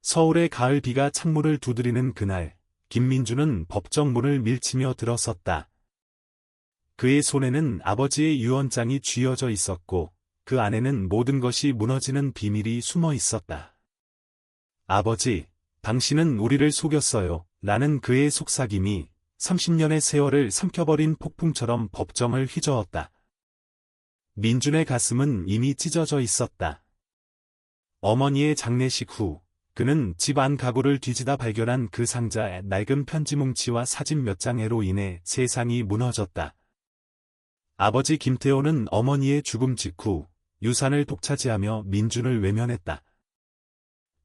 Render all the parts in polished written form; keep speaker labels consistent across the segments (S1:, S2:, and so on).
S1: 서울의 가을 비가 창문을 두드리는 그날, 김민주는 법정 문을 밀치며 들어섰다. 그의 손에는 아버지의 유언장이 쥐어져 있었고, 그 안에는 모든 것이 무너지는 비밀이 숨어 있었다. 아버지, 당신은 우리를 속였어요. 라는 그의 속삭임이 30년의 세월을 삼켜버린 폭풍처럼 법정을 휘저었다. 민준의 가슴은 이미 찢어져 있었다. 어머니의 장례식 후, 그는 집 안 가구를 뒤지다 발견한 그 상자에 낡은 편지 뭉치와 사진 몇 장애로 인해 세상이 무너졌다. 아버지 김태호는 어머니의 죽음 직후 유산을 독차지하며 민준을 외면했다.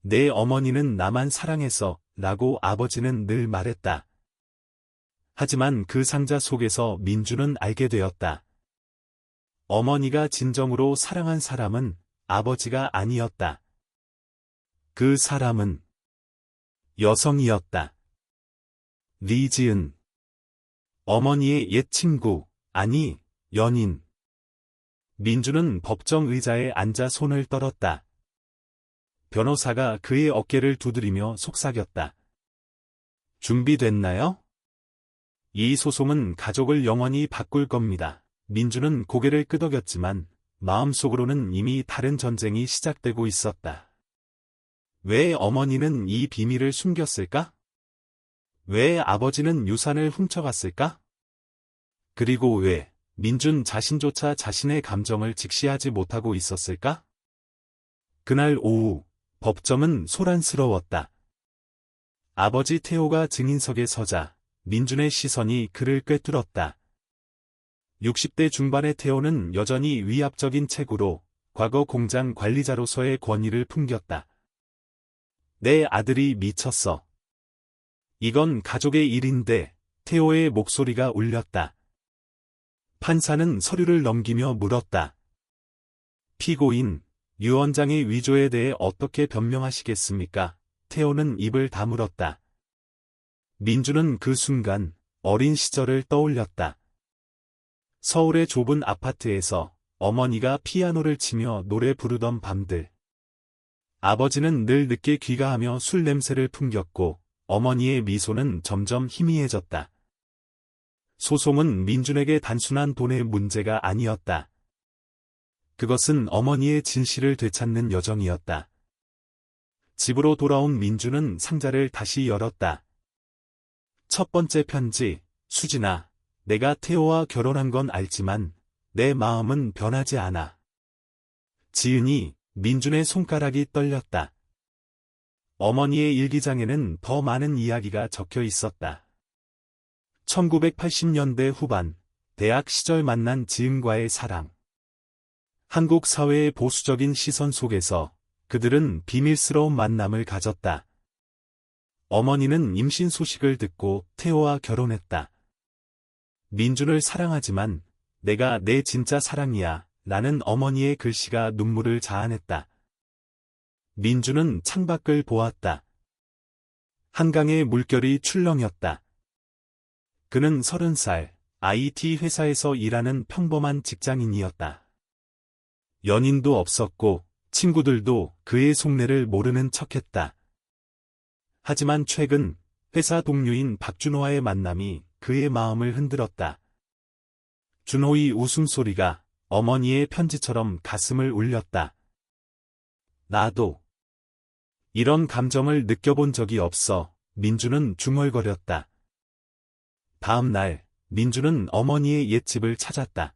S1: 내 어머니는 나만 사랑했어 라고 아버지는 늘 말했다. 하지만 그 상자 속에서 민준은 알게 되었다. 어머니가 진정으로 사랑한 사람은 아버지가 아니었다. 그 사람은 여성이었다. 리지은. 어머니의 옛 친구, 아니, 연인. 민주는 법정 의자에 앉아 손을 떨었다. 변호사가 그의 어깨를 두드리며 속삭였다. 준비됐나요? 이 소송은 가족을 영원히 바꿀 겁니다. 민주는 고개를 끄덕였지만 마음속으로는 이미 다른 전쟁이 시작되고 있었다. 왜 어머니는 이 비밀을 숨겼을까? 왜 아버지는 유산을 훔쳐갔을까? 그리고 왜 민준 자신조차 자신의 감정을 직시하지 못하고 있었을까? 그날 오후, 법정은 소란스러웠다. 아버지 태호가 증인석에 서자 민준의 시선이 그를 꿰뚫었다. 60대 중반의 태호는 여전히 위압적인 체구로 과거 공장 관리자로서의 권위를 풍겼다. 내 아들이 미쳤어. 이건 가족의 일인데, 태호의 목소리가 울렸다. 판사는 서류를 넘기며 물었다. 피고인, 유언장의 위조에 대해 어떻게 변명하시겠습니까? 태호는 입을 다물었다. 민주는 그 순간 어린 시절을 떠올렸다. 서울의 좁은 아파트에서 어머니가 피아노를 치며 노래 부르던 밤들. 아버지는 늘 늦게 귀가하며 술 냄새를 풍겼고 어머니의 미소는 점점 희미해졌다. 소송은 민준에게 단순한 돈의 문제가 아니었다. 그것은 어머니의 진실을 되찾는 여정이었다. 집으로 돌아온 민준은 상자를 다시 열었다. 첫 번째 편지, 수진아, 내가 태호와 결혼한 건 알지만 내 마음은 변하지 않아. 지은이. 민준의 손가락이 떨렸다. 어머니의 일기장에는 더 많은 이야기가 적혀 있었다. 1980년대 후반, 대학 시절 만난 지은과의 사랑. 한국 사회의 보수적인 시선 속에서 그들은 비밀스러운 만남을 가졌다. 어머니는 임신 소식을 듣고 태호와 결혼했다. 민준을 사랑하지만 내가 내 진짜 사랑이야. 라는 어머니의 글씨가 눈물을 자아냈다. 민주는 창밖을 보았다. 한강의 물결이 출렁였다. 그는 30살, IT 회사에서 일하는 평범한 직장인이었다. 연인도 없었고 친구들도 그의 속내를 모르는 척했다. 하지만 최근 회사 동료인 박준호와의 만남이 그의 마음을 흔들었다. 준호의 웃음소리가 어머니의 편지처럼 가슴을 울렸다. 나도 이런 감정을 느껴본 적이 없어. 민주는 중얼거렸다. 다음 날, 민주는 어머니의 옛집을 찾았다.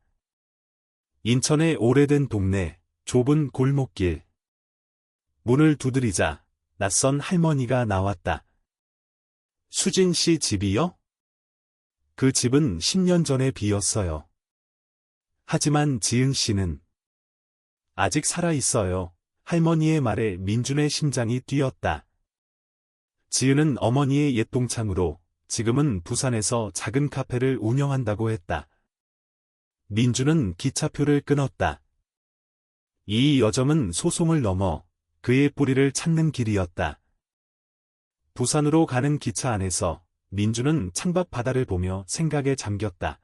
S1: 인천의 오래된 동네, 좁은 골목길. 문을 두드리자 낯선 할머니가 나왔다. 수진 씨 집이요? 그 집은 10년 전에 비었어요. 하지만 지은 씨는 아직 살아 있어요. 할머니의 말에 민준의 심장이 뛰었다. 지은은 어머니의 옛 동창으로 지금은 부산에서 작은 카페를 운영한다고 했다. 민준은 기차표를 끊었다. 이 여정은 소송을 넘어 그의 뿌리를 찾는 길이었다. 부산으로 가는 기차 안에서 민준은 창밖 바다를 보며 생각에 잠겼다.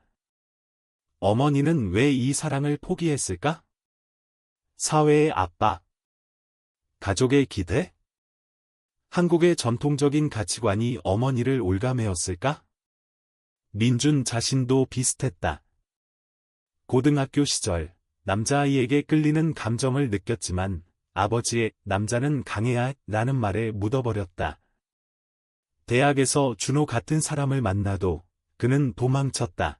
S1: 어머니는 왜 이 사랑을 포기했을까? 사회의 압박, 가족의 기대? 한국의 전통적인 가치관이 어머니를 올가매었을까? 민준 자신도 비슷했다. 고등학교 시절 남자아이에게 끌리는 감정을 느꼈지만 아버지의 남자는 강해야 라는 말에 묻어버렸다. 대학에서 준호 같은 사람을 만나도 그는 도망쳤다.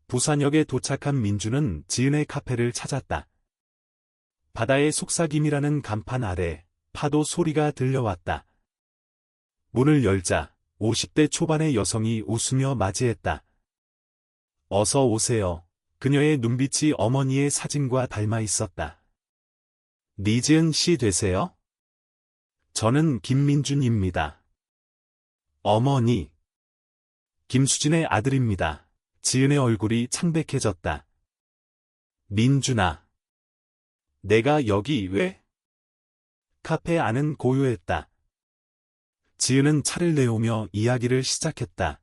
S1: 부산역에 도착한 민준은 지은의 카페를 찾았다. 바다의 속삭임이라는 간판 아래 파도 소리가 들려왔다. 문을 열자 50대 초반의 여성이 웃으며 맞이했다. 어서 오세요. 그녀의 눈빛이 어머니의 사진과 닮아 있었다. 니지은 씨 되세요? 저는 김민준입니다. 어머니. 김수진의 아들입니다. 지은의 얼굴이 창백해졌다. 민준아. 내가 여기 왜? 카페 안은 고요했다. 지은은 차를 내오며 이야기를 시작했다.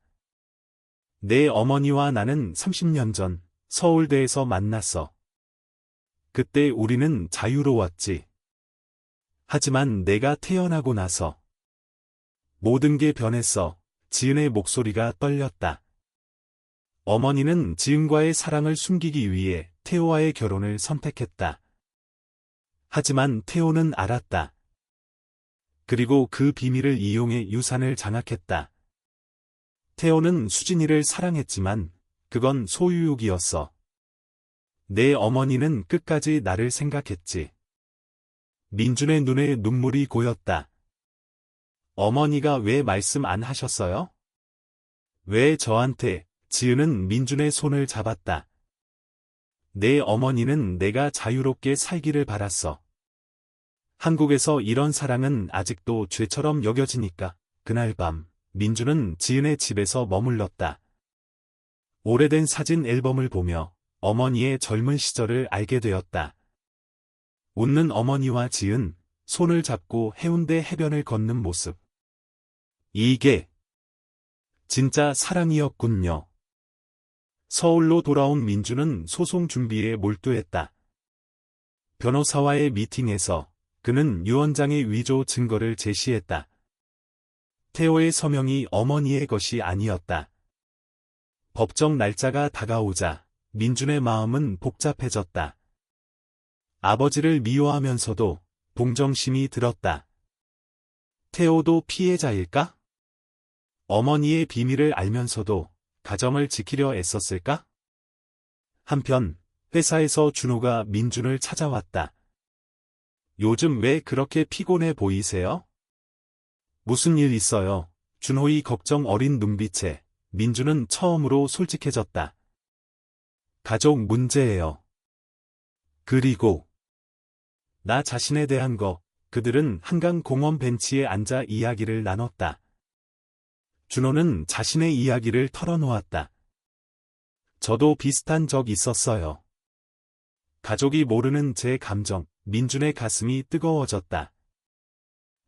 S1: 내 어머니와 나는 30년 전 서울대에서 만났어. 그때 우리는 자유로웠지. 하지만 내가 태어나고 나서 모든 게 변했어. 지은의 목소리가 떨렸다. 어머니는 지은과의 사랑을 숨기기 위해 태호와의 결혼을 선택했다. 하지만 태호는 알았다. 그리고 그 비밀을 이용해 유산을 장악했다. 태호는 수진이를 사랑했지만 그건 소유욕이었어. 내 어머니는 끝까지 나를 생각했지. 민준의 눈에 눈물이 고였다. 어머니가 왜 말씀 안 하셨어요? 왜 저한테? 지은은 민준의 손을 잡았다. 내 어머니는 내가 자유롭게 살기를 바랐어. 한국에서 이런 사랑은 아직도 죄처럼 여겨지니까. 그날 밤 민준은 지은의 집에서 머물렀다. 오래된 사진 앨범을 보며 어머니의 젊은 시절을 알게 되었다. 웃는 어머니와 지은, 손을 잡고 해운대 해변을 걷는 모습. 이게 진짜 사랑이었군요. 서울로 돌아온 민준은 소송 준비에 몰두했다. 변호사와의 미팅에서 그는 유언장의 위조 증거를 제시했다. 태호의 서명이 어머니의 것이 아니었다. 법정 날짜가 다가오자 민준의 마음은 복잡해졌다. 아버지를 미워하면서도 동정심이 들었다. 태호도 피해자일까? 어머니의 비밀을 알면서도 가정을 지키려 애썼을까? 한편 회사에서 준호가 민준을 찾아왔다. 요즘 왜 그렇게 피곤해 보이세요? 무슨 일 있어요? 준호의 걱정 어린 눈빛에 민준은 처음으로 솔직해졌다. 가족 문제예요. 그리고 나 자신에 대한 거. 그들은 한강 공원 벤치에 앉아 이야기를 나눴다. 준호는 자신의 이야기를 털어놓았다. 저도 비슷한 적 있었어요. 가족이 모르는 제 감정. 민준의 가슴이 뜨거워졌다.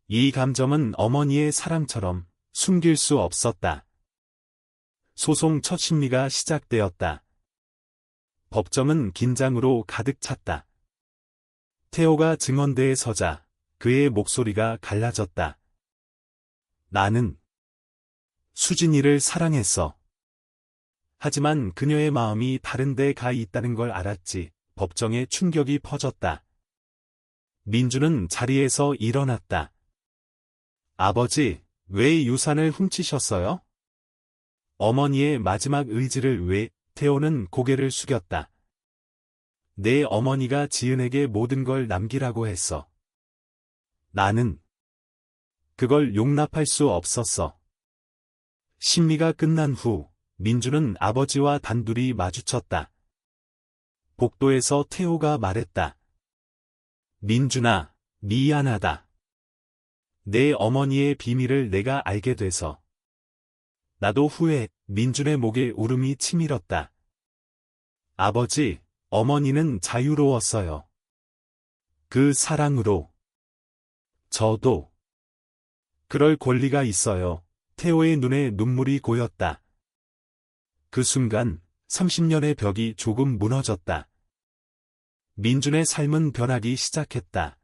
S1: 이 감정은 어머니의 사랑처럼 숨길 수 없었다. 소송 첫 심리가 시작되었다. 법정은 긴장으로 가득 찼다. 태호가 증언대에 서자 그의 목소리가 갈라졌다. 나는 수진이를 사랑했어. 하지만 그녀의 마음이 다른 데 가 있다는 걸 알았지. 법정에 충격이 퍼졌다. 민준은 자리에서 일어났다. 아버지, 왜 유산을 훔치셨어요? 어머니의 마지막 의지를 왜? 태호는 고개를 숙였다. 내 어머니가 지은에게 모든 걸 남기라고 했어. 나는 그걸 용납할 수 없었어. 심리가 끝난 후 민준은 아버지와 단둘이 마주쳤다. 복도에서 태호가 말했다. 민준아, 미안하다. 내 어머니의 비밀을 내가 알게 돼서. 나도 후회. 민준의 목에 울음이 치밀었다. 아버지, 어머니는 자유로웠어요. 그 사랑으로. 저도 그럴 권리가 있어요. 태호의 눈에 눈물이 고였다. 그 순간 30년의 벽이 조금 무너졌다. 민준의 삶은 변하기 시작했다.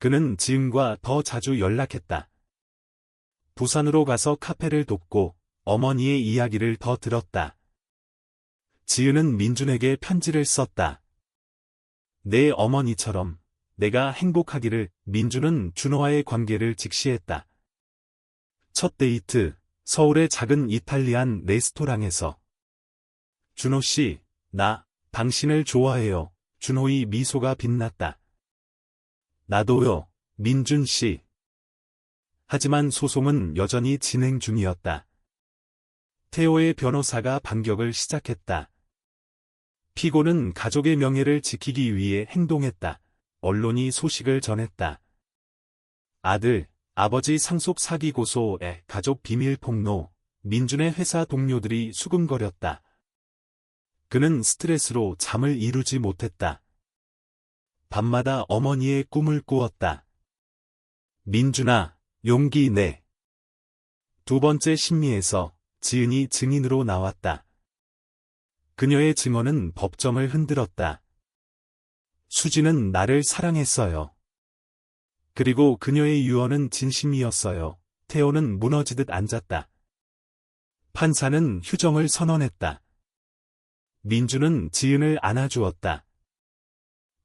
S1: 그는 지은과 더 자주 연락했다. 부산으로 가서 카페를 돕고 어머니의 이야기를 더 들었다. 지은은 민준에게 편지를 썼다. 내 어머니처럼 내가 행복하기를. 민준은 준호와의 관계를 직시했다. 첫 데이트, 서울의 작은 이탈리안 레스토랑에서. 준호 씨, 나 당신을 좋아해요. 준호의 미소가 빛났다. 나도요, 민준 씨. 하지만 소송은 여전히 진행 중이었다. 태호의 변호사가 반격을 시작했다. 피고는 가족의 명예를 지키기 위해 행동했다. 언론이 소식을 전했다. 아들, 아버지 상속 사기 고소에 가족 비밀 폭로, 민준의 회사 동료들이 수군거렸다. 그는 스트레스로 잠을 이루지 못했다. 밤마다 어머니의 꿈을 꾸었다. 민준아, 용기 내. 두 번째 심리에서 지은이 증인으로 나왔다. 그녀의 증언은 법정을 흔들었다. 수지는 나를 사랑했어요. 그리고 그녀의 유언은 진심이었어요. 태호는 무너지듯 앉았다. 판사는 휴정을 선언했다. 민준은 지은을 안아주었다.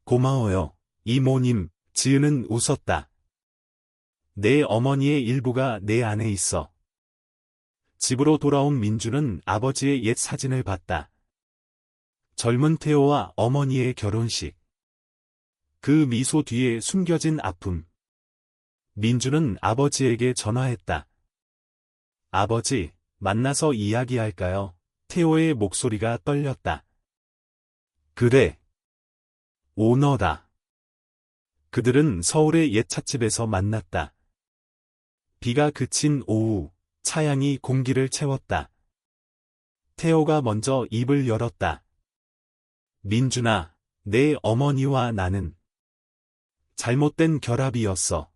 S1: 고마워요, 이모님. 지은은 웃었다. 내 어머니의 일부가 내 안에 있어. 집으로 돌아온 민준은 아버지의 옛 사진을 봤다. 젊은 태호와 어머니의 결혼식. 그 미소 뒤에 숨겨진 아픔. 민준은 아버지에게 전화했다. 아버지, 만나서 이야기할까요? 태호의 목소리가 떨렸다. 그래. 오너다. 그들은 서울의 옛 찻집에서 만났다. 비가 그친 오후, 차양이 공기를 채웠다. 태호가 먼저 입을 열었다. 민준아, 내 어머니와 나는 잘못된 결합이었어.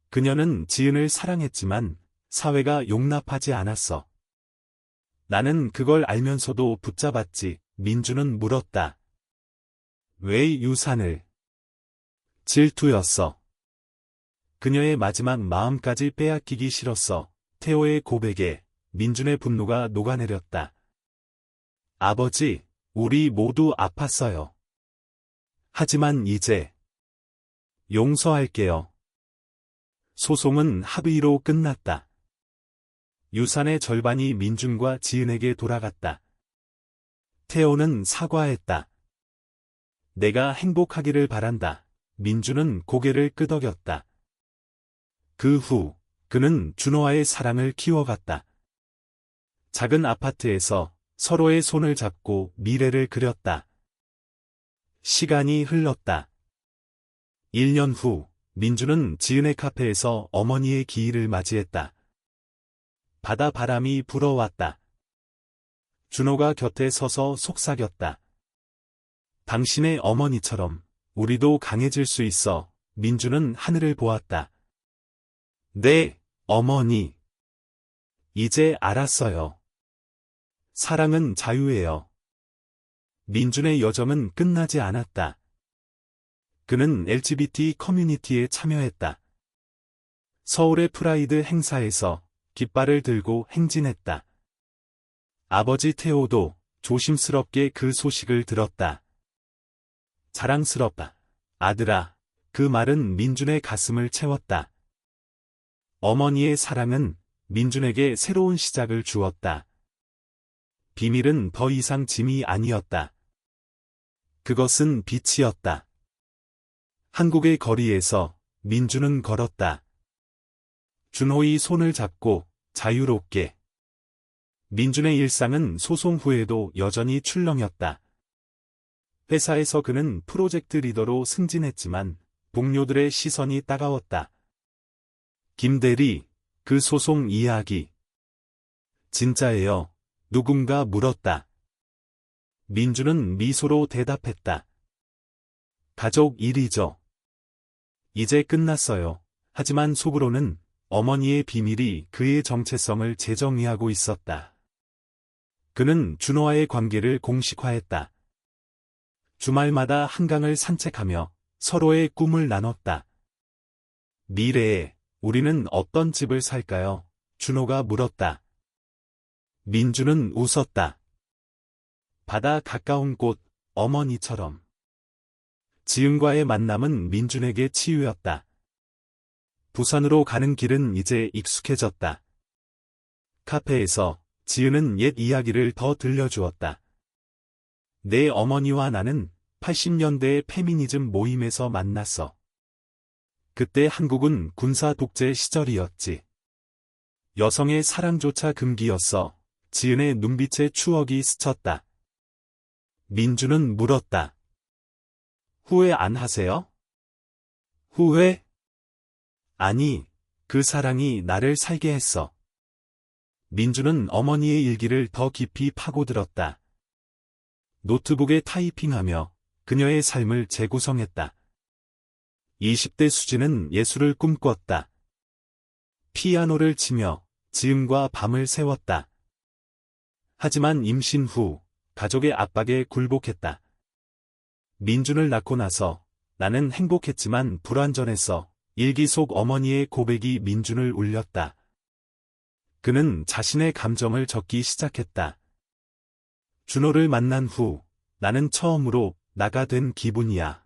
S1: 그녀는 지은을 사랑했지만 사회가 용납하지 않았어. 나는 그걸 알면서도 붙잡았지. 민준은 물었다. 왜 유산을? 질투였어. 그녀의 마지막 마음까지 빼앗기기 싫었어. 태호의 고백에 민준의 분노가 녹아내렸다. 아버지, 우리 모두 아팠어요. 하지만 이제 용서할게요. 소송은 합의로 끝났다. 유산의 절반이 민준과 지은에게 돌아갔다. 태호는 사과했다. 내가 행복하기를 바란다. 민준은 고개를 끄덕였다. 그 후, 그는 준호와의 사랑을 키워갔다. 작은 아파트에서 서로의 손을 잡고 미래를 그렸다. 시간이 흘렀다. 1년 후, 민준은 지은의 카페에서 어머니의 기일을 맞이했다. 바다 바람이 불어왔다. 준호가 곁에 서서 속삭였다. 당신의 어머니처럼 우리도 강해질 수 있어. 민준은 하늘을 보았다. 네, 어머니. 이제 알았어요. 사랑은 자유예요. 민준의 여정은 끝나지 않았다. 그는 LGBT 커뮤니티에 참여했다. 서울의 프라이드 행사에서 깃발을 들고 행진했다. 아버지 태호도 조심스럽게 그 소식을 들었다. 자랑스럽다. 아들아, 그 말은 민준의 가슴을 채웠다. 어머니의 사랑은 민준에게 새로운 시작을 주었다. 비밀은 더 이상 짐이 아니었다. 그것은 빛이었다. 한국의 거리에서 민준은 걸었다. 준호의 손을 잡고 자유롭게. 민준의 일상은 소송 후에도 여전히 출렁였다. 회사에서 그는 프로젝트 리더로 승진했지만 동료들의 시선이 따가웠다. 김대리, 그 소송 이야기. 진짜예요. 누군가 물었다. 민준은 미소로 대답했다. 가족 일이죠. 이제 끝났어요. 하지만 속으로는 어머니의 비밀이 그의 정체성을 재정의하고 있었다. 그는 준호와의 관계를 공식화했다. 주말마다 한강을 산책하며 서로의 꿈을 나눴다. 미래에 우리는 어떤 집을 살까요? 준호가 물었다. 민주는 웃었다. 바다 가까운 곳, 어머니처럼. 지은과의 만남은 민준에게 치유였다. 부산으로 가는 길은 이제 익숙해졌다. 카페에서 지은은 옛 이야기를 더 들려주었다. 내 어머니와 나는 80년대의 페미니즘 모임에서 만났어. 그때 한국은 군사 독재 시절이었지. 여성의 사랑조차 금기였어. 지은의 눈빛에 추억이 스쳤다. 민주는 물었다. 후회 안 하세요? 후회? 아니, 그 사랑이 나를 살게 했어. 민주는 어머니의 일기를 더 깊이 파고들었다. 노트북에 타이핑하며 그녀의 삶을 재구성했다. 20대 수지는 예술을 꿈꿨다. 피아노를 치며 지음과 밤을 새웠다. 하지만 임신 후 가족의 압박에 굴복했다. 민준을 낳고 나서 나는 행복했지만 불완전했어. 일기 속 어머니의 고백이 민준을 울렸다. 그는 자신의 감정을 적기 시작했다. 준호를 만난 후 나는 처음으로 나가 된 기분이야.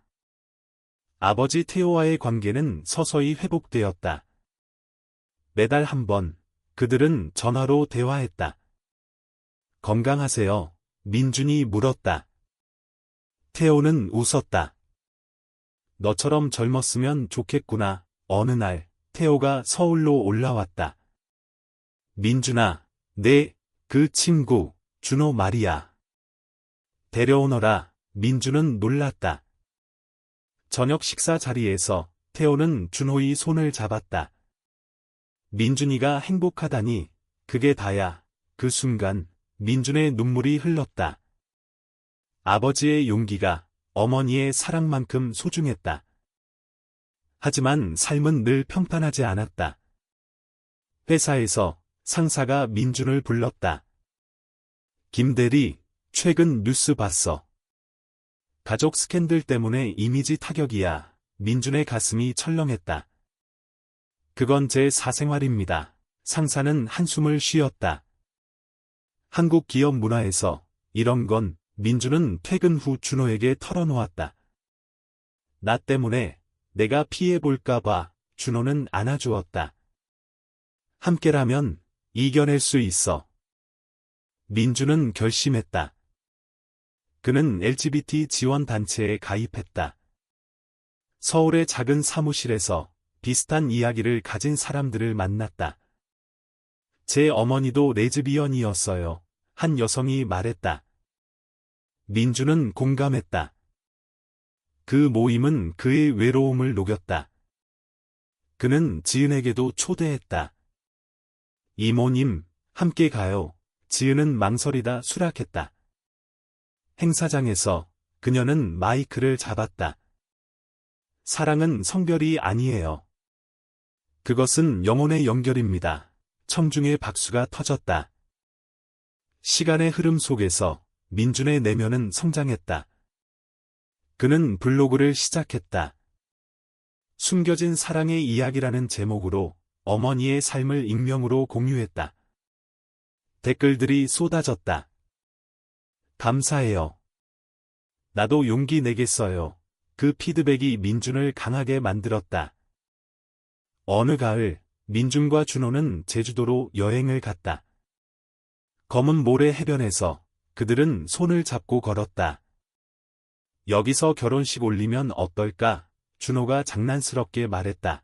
S1: 아버지 태호와의 관계는 서서히 회복되었다. 매달 한 번 그들은 전화로 대화했다. 건강하세요? 민준이 물었다. 태호는 웃었다. 너처럼 젊었으면 좋겠구나. 어느 날 태호가 서울로 올라왔다. 민준아, 그 친구 준호 말이야. 데려오너라. 민준은 놀랐다. 저녁 식사 자리에서 태호는 준호의 손을 잡았다. 민준이가 행복하다니, 그게 다야. 그 순간 민준의 눈물이 흘렀다. 아버지의 용기가 어머니의 사랑만큼 소중했다. 하지만 삶은 늘 평탄하지 않았다. 회사에서 상사가 민준을 불렀다. 김대리, 최근 뉴스 봤어. 가족 스캔들 때문에 이미지 타격이야. 민준의 가슴이 철렁했다. 그건 제 사생활입니다. 상사는 한숨을 쉬었다. 한국 기업 문화에서 이런 건 민준은 퇴근 후 준호에게 털어놓았다. 나 때문에 내가 피해볼까봐 준호는 안아주었다. 함께라면 이겨낼 수 있어. 민준은 결심했다. 그는 LGBT 지원단체에 가입했다. 서울의 작은 사무실에서 비슷한 이야기를 가진 사람들을 만났다. 제 어머니도 레즈비언이었어요. 한 여성이 말했다. 민준은 공감했다. 그 모임은 그의 외로움을 녹였다. 그는 지은에게도 초대했다. 이모님, 함께 가요. 지은은 망설이다 수락했다. 행사장에서 그녀는 마이크를 잡았다. 사랑은 성별이 아니에요. 그것은 영혼의 연결입니다. 청중의 박수가 터졌다. 시간의 흐름 속에서 민준의 내면은 성장했다. 그는 블로그를 시작했다. 숨겨진 사랑의 이야기라는 제목으로 어머니의 삶을 익명으로 공유했다. 댓글들이 쏟아졌다. 감사해요. 나도 용기 내겠어요. 그 피드백이 민준을 강하게 만들었다. 어느 가을, 민준과 준호는 제주도로 여행을 갔다. 검은 모래 해변에서 그들은 손을 잡고 걸었다. 여기서 결혼식 올리면 어떨까? 준호가 장난스럽게 말했다.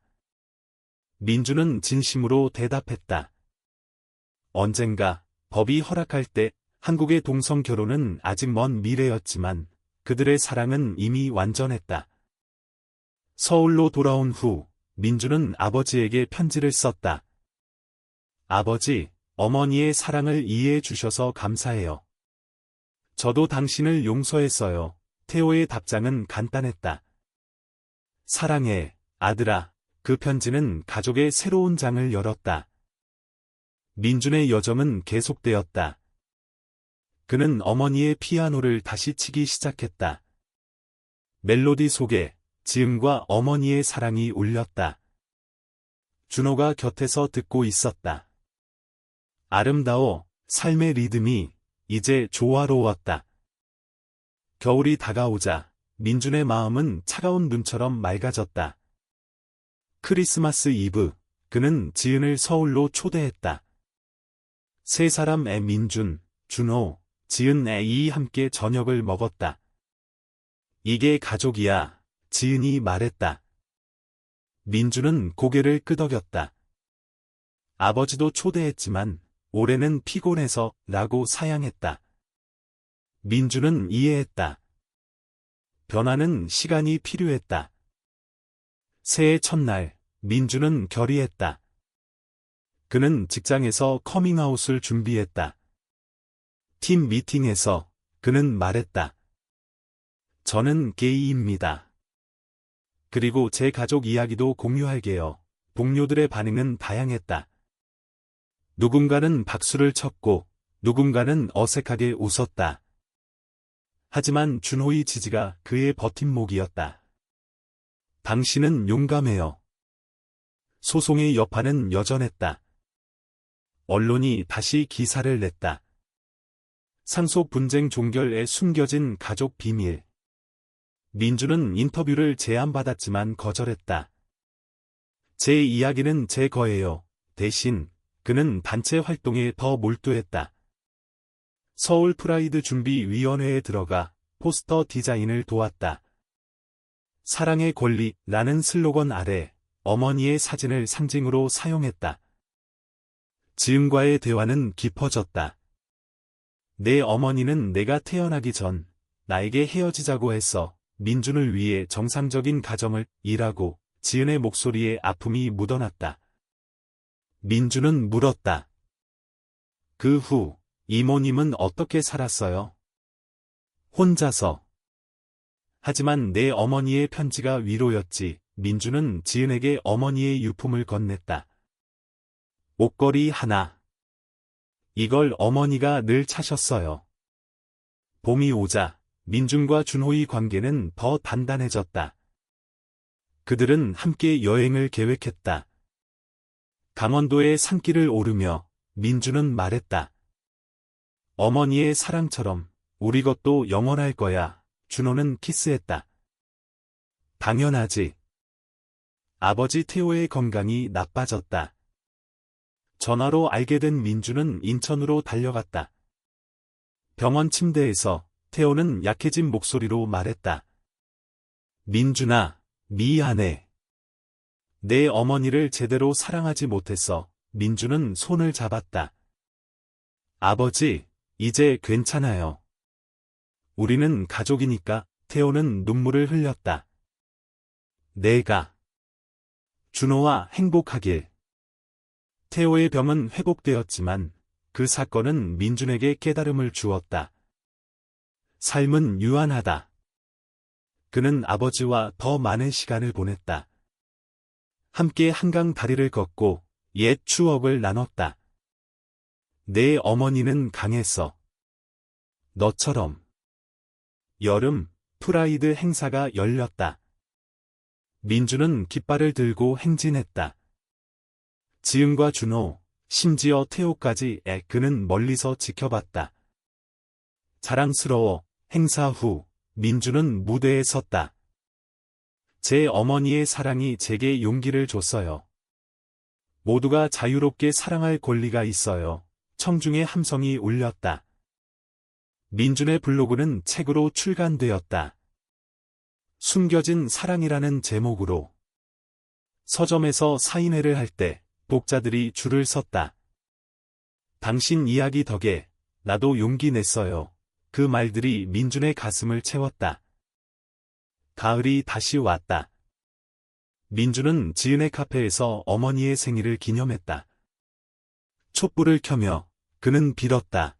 S1: 민준은 진심으로 대답했다. 언젠가 법이 허락할 때 한국의 동성 결혼은 아직 먼 미래였지만 그들의 사랑은 이미 완전했다. 서울로 돌아온 후 민준은 아버지에게 편지를 썼다. 아버지, 어머니의 사랑을 이해해 주셔서 감사해요. 저도 당신을 용서했어요. 태호의 답장은 간단했다. 사랑해, 아들아. 그 편지는 가족의 새로운 장을 열었다. 민준의 여정은 계속되었다. 그는 어머니의 피아노를 다시 치기 시작했다. 멜로디 속에 지음과 어머니의 사랑이 울렸다. 준호가 곁에서 듣고 있었다. 아름다워, 삶의 리듬이 이제 조화로웠다. 겨울이 다가오자 민준의 마음은 차가운 눈처럼 맑아졌다. 크리스마스 이브, 그는 지은을 서울로 초대했다. 세 사람의 민준, 준호, 지은이 함께 저녁을 먹었다. 이게 가족이야, 지은이 말했다. 민준은 고개를 끄덕였다. 아버지도 초대했지만 올해는 피곤해서 라고 사양했다. 민준은 이해했다. 변화는 시간이 필요했다. 새해 첫날, 민준은 결의했다. 그는 직장에서 커밍아웃을 준비했다. 팀 미팅에서 그는 말했다. 저는 게이입니다. 그리고 제 가족 이야기도 공유할게요. 동료들의 반응은 다양했다. 누군가는 박수를 쳤고 누군가는 어색하게 웃었다. 하지만 준호의 지지가 그의 버팀목이었다. 당신은 용감해요. 소송의 여파는 여전했다. 언론이 다시 기사를 냈다. 상속 분쟁 종결에 숨겨진 가족 비밀. 민준은 인터뷰를 제안받았지만 거절했다. 제 이야기는 제 거예요. 대신 그는 단체 활동에 더 몰두했다. 서울 프라이드 준비위원회에 들어가 포스터 디자인을 도왔다. 사랑의 권리라는 슬로건 아래 어머니의 사진을 상징으로 사용했다. 지은과의 대화는 깊어졌다. 내 어머니는 내가 태어나기 전 나에게 헤어지자고 했어. 민준을 위해 정상적인 가정을 이라고. 지은의 목소리에 아픔이 묻어났다. 민준은 물었다. 그 후 이모님은 어떻게 살았어요? 혼자서. 하지만 내 어머니의 편지가 위로였지. 민준은 지은에게 어머니의 유품을 건넸다. 목걸이 하나. 이걸 어머니가 늘 차셨어요. 봄이 오자 민준과 준호의 관계는 더 단단해졌다. 그들은 함께 여행을 계획했다. 강원도의 산길을 오르며 민준은 말했다. 어머니의 사랑처럼 우리 것도 영원할 거야. 준호는 키스했다. 당연하지. 아버지 태호의 건강이 나빠졌다. 전화로 알게 된 민준은 인천으로 달려갔다. 병원 침대에서 태호는 약해진 목소리로 말했다. 민준아, 미안해. 내 어머니를 제대로 사랑하지 못했어. 민준은 손을 잡았다. 아버지, 이제 괜찮아요. 우리는 가족이니까. 태호는 눈물을 흘렸다. 내가 준호와 행복하길. 태호의 병은 회복되었지만 그 사건은 민준에게 깨달음을 주었다. 삶은 유한하다. 그는 아버지와 더 많은 시간을 보냈다. 함께 한강 다리를 걷고 옛 추억을 나눴다. 내 어머니는 강했어. 너처럼. 여름, 프라이드 행사가 열렸다. 민준은 깃발을 들고 행진했다. 지은과 준호, 심지어 태호까지 그는 멀리서 지켜봤다. 자랑스러워. 행사 후 민준은 무대에 섰다. 제 어머니의 사랑이 제게 용기를 줬어요. 모두가 자유롭게 사랑할 권리가 있어요. 청중의 함성이 울렸다. 민준의 블로그는 책으로 출간되었다. 숨겨진 사랑이라는 제목으로. 서점에서 사인회를 할 때 독자들이 줄을 섰다. 당신 이야기 덕에 나도 용기 냈어요. 그 말들이 민준의 가슴을 채웠다. 가을이 다시 왔다. 민준은 지은의 카페에서 어머니의 생일을 기념했다. 촛불을 켜며 그는 빌었다.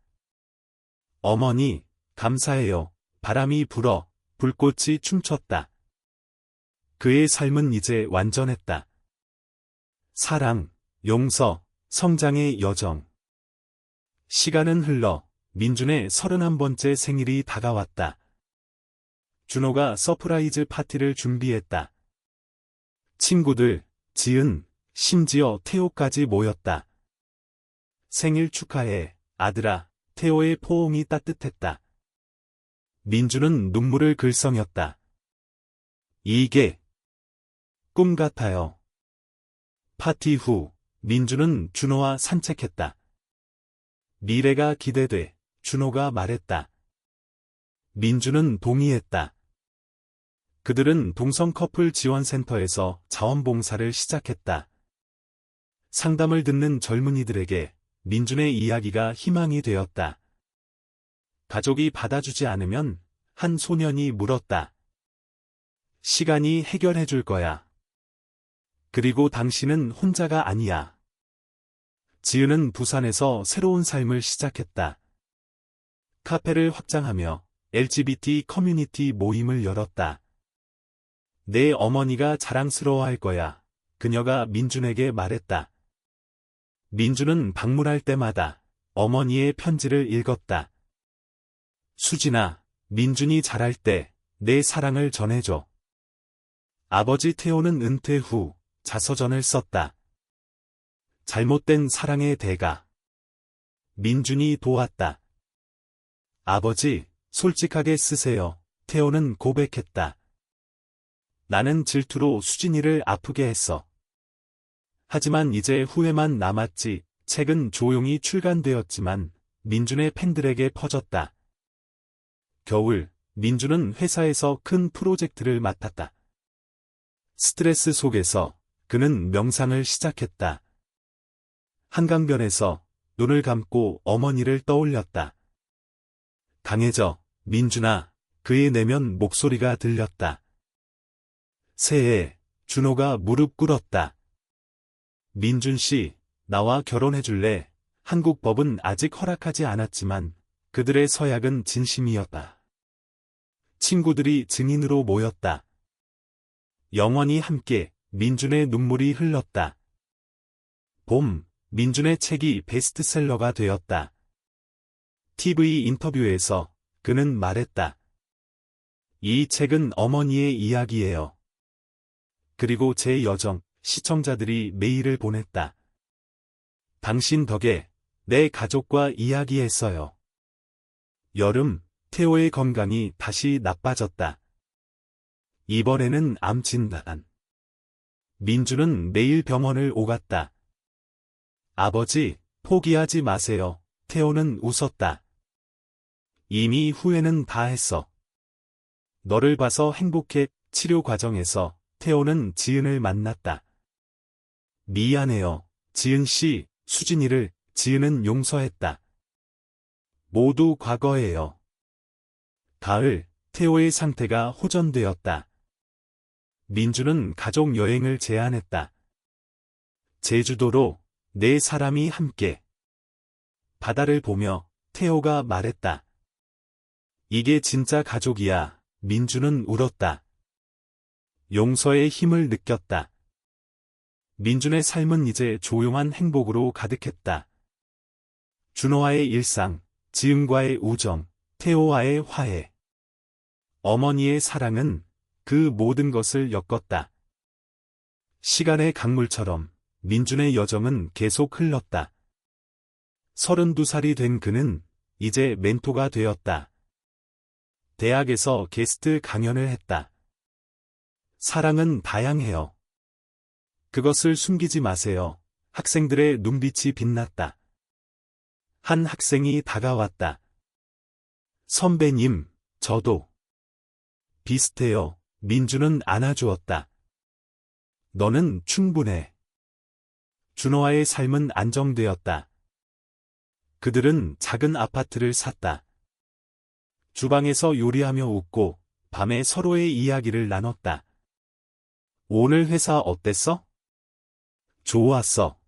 S1: 어머니, 감사해요. 바람이 불어 불꽃이 춤췄다. 그의 삶은 이제 완전했다. 사랑, 용서, 성장의 여정. 시간은 흘러 민준의 31번째 생일이 다가왔다. 준호가 서프라이즈 파티를 준비했다. 친구들, 지은, 심지어 태호까지 모였다. 생일 축하해, 아들아. 태호의 포옹이 따뜻했다. 민주는 눈물을 글썽였다. 이게 꿈 같아요. 파티 후, 민주는 준호와 산책했다. 미래가 기대돼, 준호가 말했다. 민주는 동의했다. 그들은 동성 커플 지원센터에서 자원봉사를 시작했다. 상담을 듣는 젊은이들에게 민준의 이야기가 희망이 되었다. 가족이 받아주지 않으면 한 소년이 물었다. 시간이 해결해 줄 거야. 그리고 당신은 혼자가 아니야. 지은은 부산에서 새로운 삶을 시작했다. 카페를 확장하며 LGBT 커뮤니티 모임을 열었다. 내 어머니가 자랑스러워할 거야. 그녀가 민준에게 말했다. 민준은 방문할 때마다 어머니의 편지를 읽었다. 수진아, 민준이 자랄 때 내 사랑을 전해줘. 아버지 태호는 은퇴 후 자서전을 썼다. 잘못된 사랑의 대가. 민준이 도왔다. 아버지, 솔직하게 쓰세요. 태호는 고백했다. 나는 질투로 수진이를 아프게 했어. 하지만 이제 후회만 남았지. 책은 조용히 출간되었지만 민준의 팬들에게 퍼졌다. 겨울, 민준은 회사에서 큰 프로젝트를 맡았다. 스트레스 속에서 그는 명상을 시작했다. 한강변에서 눈을 감고 어머니를 떠올렸다. 강해져, 민준아. 그의 내면 목소리가 들렸다. 새해, 준호가 무릎 꿇었다. 민준 씨, 나와 결혼해줄래? 한국 법은 아직 허락하지 않았지만 그들의 서약은 진심이었다. 친구들이 증인으로 모였다. 영원히 함께, 민준의 눈물이 흘렀다. 봄, 민준의 책이 베스트셀러가 되었다. TV 인터뷰에서 그는 말했다. 이 책은 어머니의 이야기예요. 그리고 제 여정, 시청자들이 메일을 보냈다. 당신 덕에 내 가족과 이야기했어요. 여름, 태호의 건강이 다시 나빠졌다. 이번에는 암 진단. 민주는 매일 병원을 오갔다. 아버지, 포기하지 마세요. 태호는 웃었다. 이미 후회는 다 했어. 너를 봐서 행복해. 치료 과정에서 태호는 지은을 만났다. 미안해요, 지은 씨. 수진이를 지은은 용서했다. 모두 과거예요. 가을, 태호의 상태가 호전되었다. 민주는 가족 여행을 제안했다. 제주도로 네 사람이 함께. 바다를 보며 태호가 말했다. 이게 진짜 가족이야. 민주는 울었다. 용서의 힘을 느꼈다. 민준의 삶은 이제 조용한 행복으로 가득했다. 준호와의 일상, 지은과의 우정, 태호와의 화해. 어머니의 사랑은 그 모든 것을 엮었다. 시간의 강물처럼 민준의 여정은 계속 흘렀다. 32살이 된 그는 이제 멘토가 되었다. 대학에서 게스트 강연을 했다. 사랑은 다양해요. 그것을 숨기지 마세요. 학생들의 눈빛이 빛났다. 한 학생이 다가왔다. 선배님, 저도 비슷해요. 민주는 안아주었다. 너는 충분해. 준호와의 삶은 안정되었다. 그들은 작은 아파트를 샀다. 주방에서 요리하며 웃고 밤에 서로의 이야기를 나눴다. 오늘 회사 어땠어? 좋았어.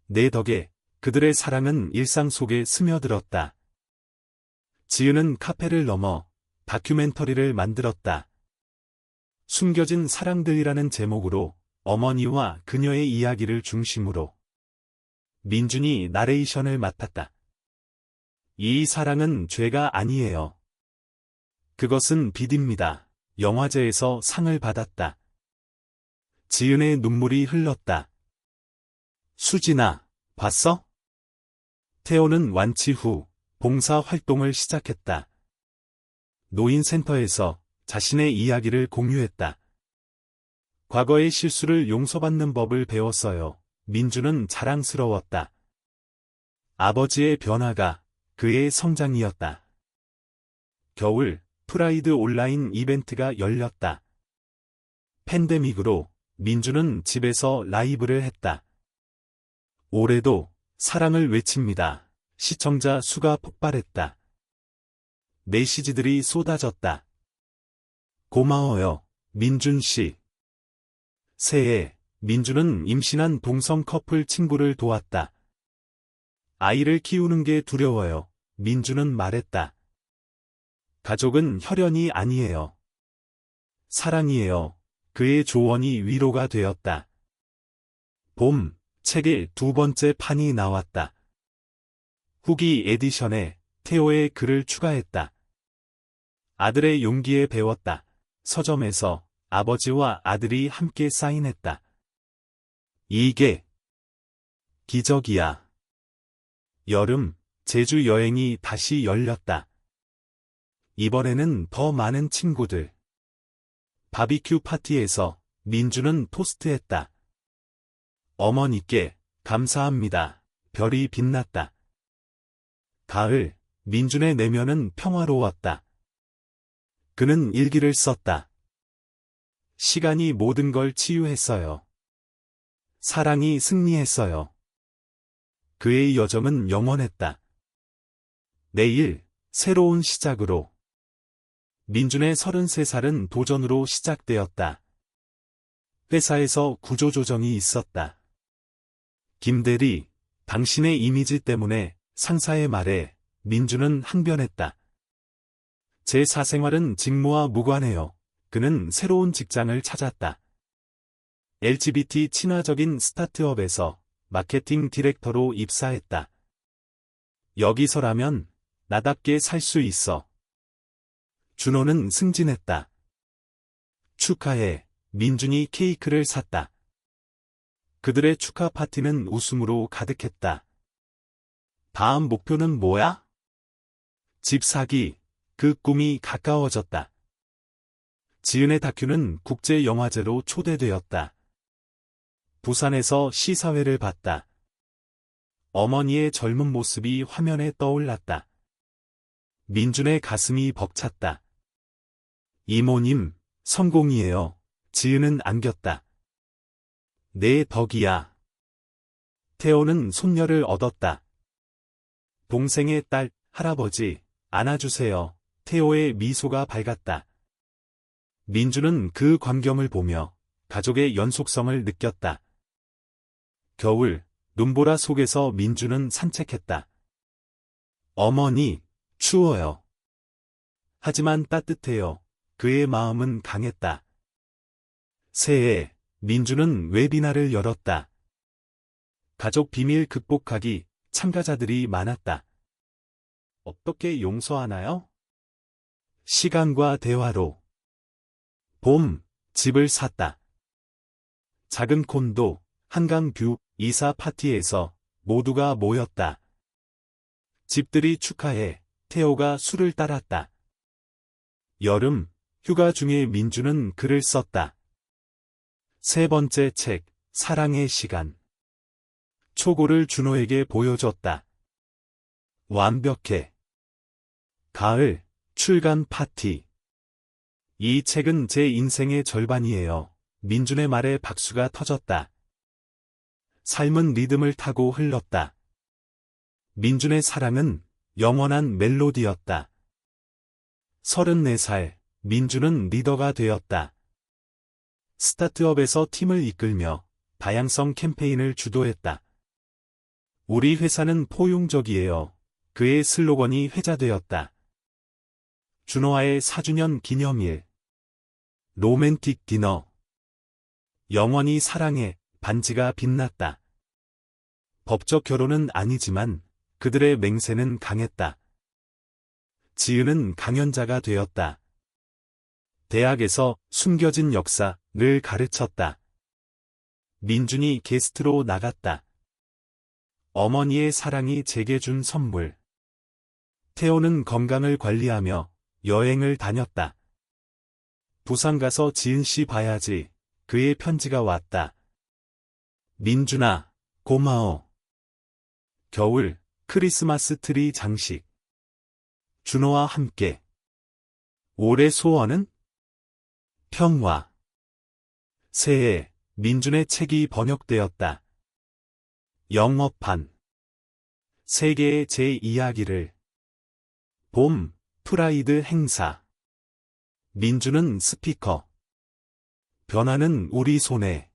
S1: 내 덕에 그들의 사랑은 일상 속에 스며들었다. 지은은 카페를 넘어 다큐멘터리를 만들었다. 숨겨진 사랑들이라는 제목으로 어머니와 그녀의 이야기를 중심으로 민준이 나레이션을 맡았다. 이 사랑은 죄가 아니에요. 그것은 빚입니다. 영화제에서 상을 받았다. 지은의 눈물이 흘렀다. 수진아, 봤어? 태호는 완치 후 봉사 활동을 시작했다. 노인센터에서 자신의 이야기를 공유했다. 과거의 실수를 용서받는 법을 배웠어요. 민주는 자랑스러웠다. 아버지의 변화가 그의 성장이었다. 겨울, 프라이드 온라인 이벤트가 열렸다. 팬데믹으로 민주는 집에서 라이브를 했다. 올해도 사랑을 외칩니다. 시청자 수가 폭발했다. 메시지들이 쏟아졌다. 고마워요, 민준 씨. 새해, 민주는 임신한 동성 커플 친구를 도왔다. 아이를 키우는 게 두려워요. 민주는 말했다. 가족은 혈연이 아니에요. 사랑이에요. 그의 조언이 위로가 되었다. 봄, 책의 두 번째 판이 나왔다. 후기 에디션에 태호의 글을 추가했다. 아들의 용기에 배웠다. 서점에서 아버지와 아들이 함께 사인했다. 이게 기적이야. 여름, 제주 여행이 다시 열렸다. 이번에는 더 많은 친구들. 바비큐 파티에서 민주는 토스트했다. 어머니께 감사합니다. 별이 빛났다. 가을, 민준의 내면은 평화로웠다. 그는 일기를 썼다. 시간이 모든 걸 치유했어요. 사랑이 승리했어요. 그의 여정은 영원했다. 내일, 새로운 시작으로. 민준의 33살은 도전으로 시작되었다. 회사에서 구조조정이 있었다. 김대리, 당신의 이미지 때문에 상사의 말에 민준은 항변했다. 제 사생활은 직무와 무관해요. 그는 새로운 직장을 찾았다. LGBT 친화적인 스타트업에서 마케팅 디렉터로 입사했다. 여기서라면 나답게 살 수 있어. 준호는 승진했다. 축하해, 민준이 케이크를 샀다. 그들의 축하 파티는 웃음으로 가득했다. 다음 목표는 뭐야? 집 사기, 그 꿈이 가까워졌다. 지은의 다큐는 국제영화제로 초대되었다. 부산에서 시사회를 봤다. 어머니의 젊은 모습이 화면에 떠올랐다. 민준의 가슴이 벅찼다. 이모님, 성공이에요. 지은은 안겼다. 내 덕이야. 태호는 손녀를 얻었다. 동생의 딸, 할아버지, 안아주세요. 태호의 미소가 밝았다. 민주는 그 광경을 보며 가족의 연속성을 느꼈다. 겨울, 눈보라 속에서 민주는 산책했다. 어머니, 추워요. 하지만 따뜻해요. 그의 마음은 강했다. 새해, 민주는 웨비나를 열었다. 가족 비밀 극복하기, 참가자들이 많았다. 어떻게 용서하나요? 시간과 대화로. 봄, 집을 샀다. 작은 콘도, 한강뷰, 이사 파티에서 모두가 모였다. 집들이 축하해, 태호가 술을 따랐다. 여름, 휴가 중에 민주는 글을 썼다. 세 번째 책, 사랑의 시간. 초고를 준호에게 보여줬다. 완벽해. 가을, 출간 파티. 이 책은 제 인생의 절반이에요. 민준의 말에 박수가 터졌다. 삶은 리듬을 타고 흘렀다. 민준의 사랑은 영원한 멜로디였다. 34살, 민준은 리더가 되었다. 스타트업에서 팀을 이끌며 다양성 캠페인을 주도했다. 우리 회사는 포용적이에요. 그의 슬로건이 회자되었다. 준호와의 4주년 기념일. 로맨틱 디너. 영원히 사랑해, 반지가 빛났다. 법적 결혼은 아니지만 그들의 맹세는 강했다. 지은은 강연자가 되었다. 대학에서 숨겨진 역사를 가르쳤다. 민준이 게스트로 나갔다. 어머니의 사랑이 제게 준 선물. 태호는 건강을 관리하며 여행을 다녔다. 부산 가서 지은 씨 봐야지. 그의 편지가 왔다. 민준아, 고마워. 겨울, 크리스마스 트리 장식. 준호와 함께. 올해 소원은? 평화. 새해, 민준의 책이 번역되었다. 영어판. 세계의 제 이야기를. 봄, 프라이드 행사. 민준은 스피커. 변화는 우리 손에.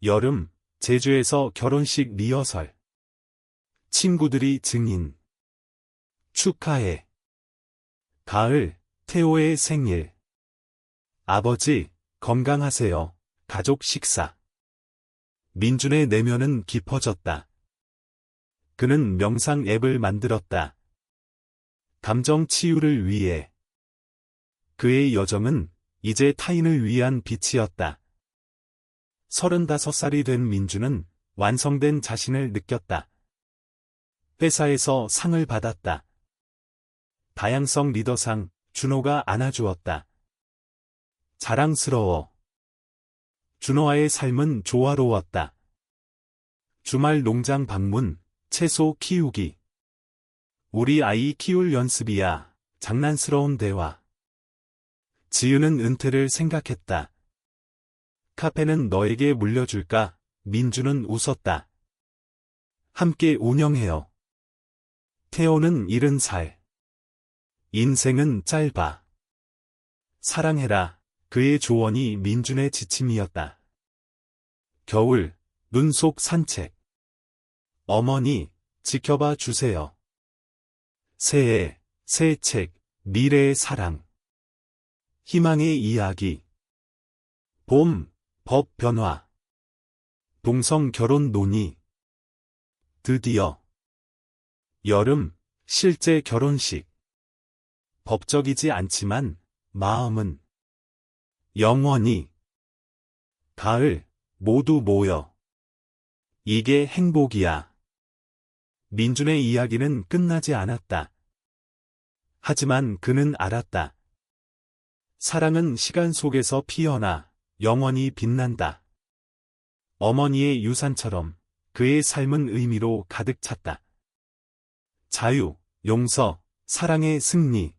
S1: 여름, 제주에서 결혼식 리허설. 친구들이 증인. 축하해. 가을, 태호의 생일. 아버지, 건강하세요. 가족 식사. 민준의 내면은 깊어졌다. 그는 명상 앱을 만들었다. 감정 치유를 위해. 그의 여정은 이제 타인을 위한 빛이었다. 35살이 된 민준은 완성된 자신을 느꼈다. 회사에서 상을 받았다. 다양성 리더상, 준호가 안아주었다. 자랑스러워. 준호와의 삶은 조화로웠다. 주말 농장 방문, 채소 키우기. 우리 아이 키울 연습이야. 장난스러운 대화. 지유는 은퇴를 생각했다. 카페는 너에게 물려줄까? 민준은 웃었다. 함께 운영해요. 태호는 70살. 인생은 짧아. 사랑해라. 그의 조언이 민준의 지침이었다. 겨울, 눈 속 산책. 어머니, 지켜봐 주세요. 새해, 새 책, 미래의 사랑. 희망의 이야기. 봄, 법 변화. 동성 결혼 논의. 드디어. 여름, 실제 결혼식. 법적이지 않지만, 마음은. 영원히. 가을, 모두 모여. 이게 행복이야. 민준의 이야기는 끝나지 않았다. 하지만 그는 알았다. 사랑은 시간 속에서 피어나 영원히 빛난다. 어머니의 유산처럼 그의 삶은 의미로 가득 찼다. 자유, 용서, 사랑의 승리.